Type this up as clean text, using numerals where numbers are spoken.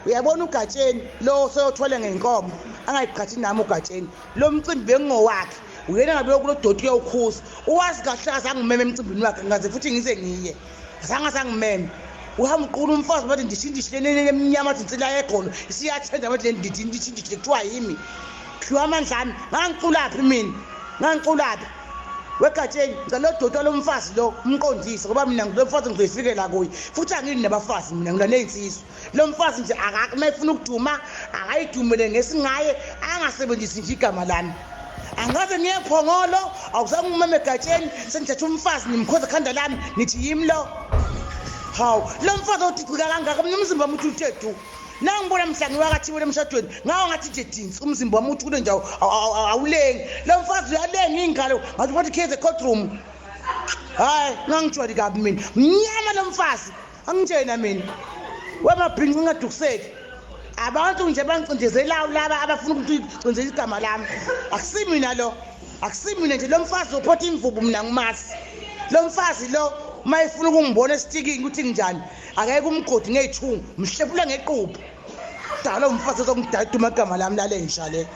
uyabona uGatsheni lo soyothwele ngenkomo angayiqhathi nami uGatsheni lo mcimbi bengingowakhe uyena ngabe kulo doti uyawukhuza uwazi kahle azangimeme emcimbini wakhe ngaze futhi ngize ngiye azangimeme uhamba uqula umfazi bathi ndishindishile eminyama athi insila yeqolo isiyathenda bathi le ndishindishile kuthiwa yimi khiwa amandla ami ngangiculapi mina ngangiculapi weGatsheni ngicela lo doti lo mfazi lo umqondise ngoba mina ngilo mfazi ngizoyifikela kuye futhi angini nabafazi mina nginaney'nsizwa lo mfazi nje uma efuna ukuduma akayidumele ngesingaye angasebenzisi nje igama lami angaze ngiye ePhongolo awuzange umeme eGatsheni sengithatha umfazi nimkhoza ekhanda lami nithi yimi lo hawu lo mfazi othicika kangaka mina umzimba wami uthi uthe du nangibona mhla ngiwakathiwe emshadweni ngawo ngathi nje dinsi umzimba wami uthi kule nje awulengi lo mfazi uyalenga ingalo ngathi bathi kheze courtroom hayi ngangijwali kabi mina mnyama lo mfazi angitshena mina wemabhinqi ngingadukiseki abantu nje bangicindezelayo laba abafuna ukuthi icindezele igama lami akusimina lo akusimina nje lo mfazi uphotha imvubu mina ngimazi lo mfazi lo uma efuna ukungibona estikini ukuthi njani akayeke umgodi ngey'thungu mhlephula ngequpho dala umfazi ozongidaduma igama lami lale ngisha le